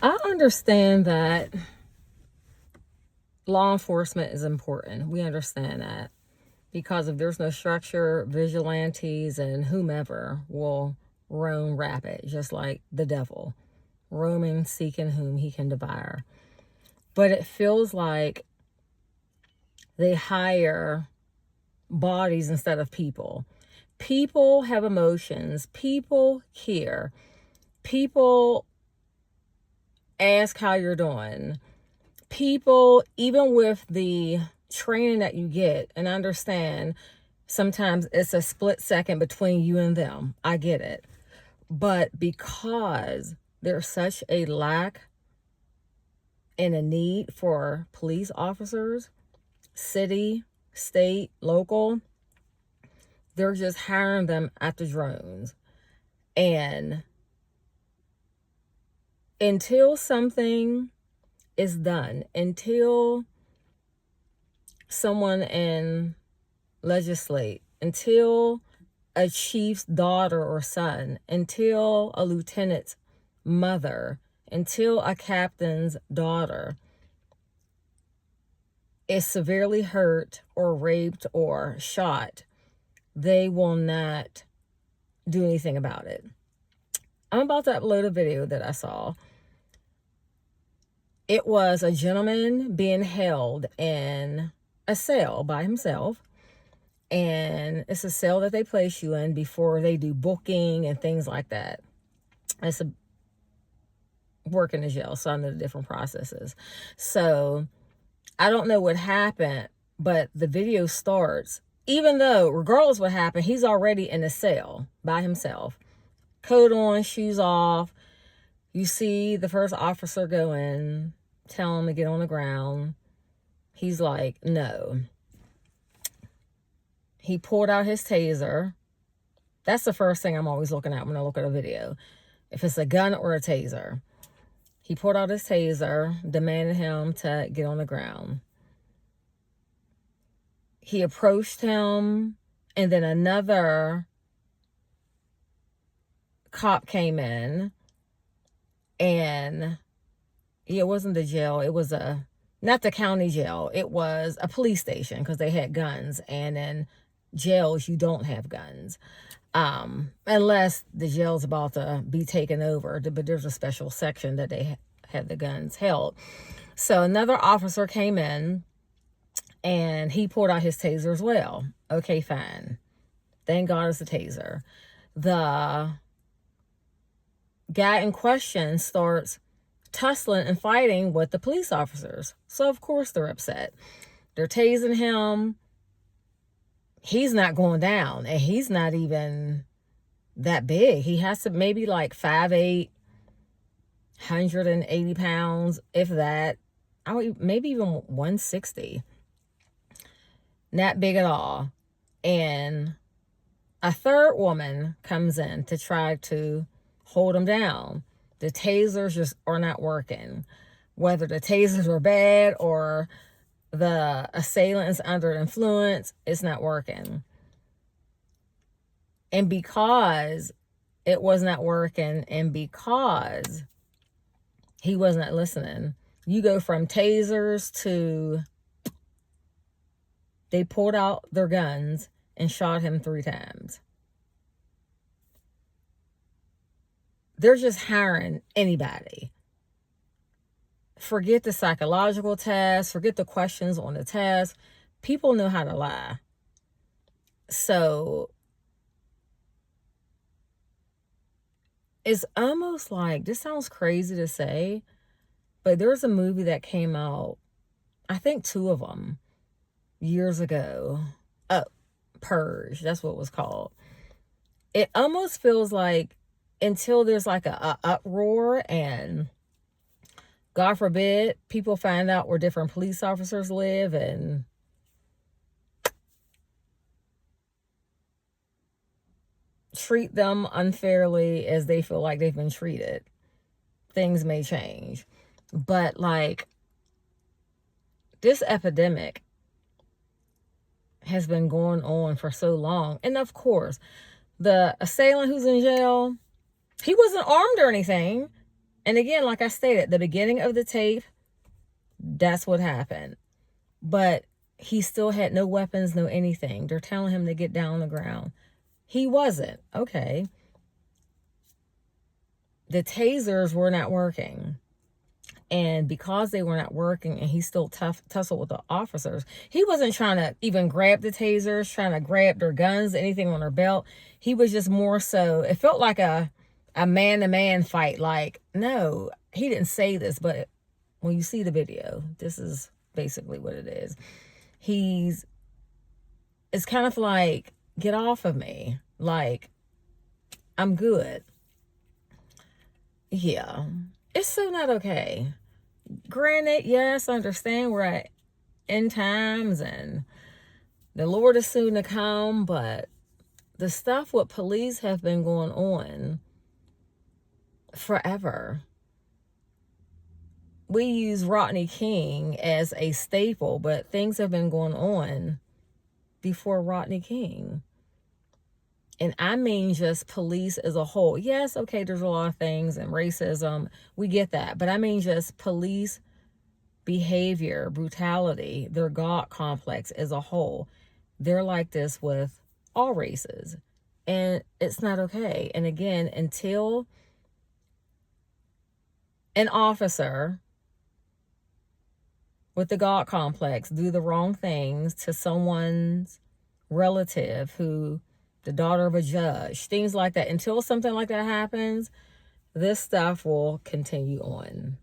I understand that law enforcement is important. We understand that. Because if there's no structure, vigilantes and whomever will roam rapid, just like the devil, roaming, seeking whom he can devour. But it feels like they hire bodies instead of people. People have emotions. People care. People ask how you're doing. People, even with the training that you get, and understand sometimes it's a split second between you and them. I get it. But because there's such a lack and a need for police officers, city, state, local, they're just hiring them at the drones. And until something is done, until someone in legislate, until a chief's daughter or son, until a lieutenant's mother, until a captain's daughter is severely hurt or raped or shot, they will not do anything about it. I'm about to upload a video that I saw. It was a gentleman being held in a cell by himself. And it's a cell that they place you in before they do booking and things like that. It's a work in the jail, so I know the different processes. So I don't know what happened, but the video starts, even though regardless what happened, he's already in a cell by himself. Coat on, shoes off. You see the first officer go in, tell him to get on the ground. He's like, no. He pulled out his taser. That's the first thing I'm always looking at when I look at a video. If it's a gun or a taser. He pulled out his taser, demanded him to get on the ground. He approached him, and then another cop came in, and it wasn't the jail. It was not the county jail. It was a police station because they had guns, and in jails you don't have guns. Unless the jail's about to be taken over, but there's a special section that they have the guns held. So another officer came in and he pulled out his taser as well. Okay, fine. Thank God it's a taser. The guy in question starts tussling and fighting with the police officers. So of course they're upset. They're tasing him. He's not going down, and he's not even that big. He has to maybe like 5'8", 180 pounds, if that. Maybe even 160. Not big at all. And a third woman comes in to try to hold him down. The tasers just are not working. Whether the tasers are bad or the assailant is under influence, it's not working. And because it was not working, and because he was not listening, you go from tasers to they pulled out their guns and shot him 3 times. They're just hiring anybody. Forget the psychological test. Forget the questions on the test. People know how to lie. So it's almost like, this sounds crazy to say, but there's a movie that came out, I think 2 of them, years ago. Purge, that's what it was called. It almost feels like until there's like a uproar and God forbid people find out where different police officers live and treat them unfairly as they feel like they've been treated, things may change. But like, this epidemic has been going on for so long. And of course, the assailant who's in jail, he wasn't armed or anything. And again, like I stated, the beginning of the tape, that's what happened. But he still had no weapons, no anything. They're telling him to get down on the ground. He wasn't. Okay. The tasers were not working. And because they were not working and he still tussled with the officers, he wasn't trying to even grab the tasers, trying to grab their guns, anything on their belt. He was just more so, it felt like a man-to-man fight. Like, no, he didn't say this, but when you see the video, this is basically what it is. It's kind of like, get off of me. Like, I'm good. Yeah. It's so not okay. Granted, yes, I understand we're at end times and the Lord is soon to come, but the stuff with police have been going on forever. We use Rodney King as a staple, but things have been going on before Rodney King. And I mean just police as a whole. Yes, okay, there's a lot of things and racism. We get that. But I mean just police behavior, brutality, their God complex as a whole. They're like this with all races. And it's not okay. And again, until an officer with the God complex do the wrong things to someone's relative who, the daughter of a judge, things like that, until something like that happens, this stuff will continue on.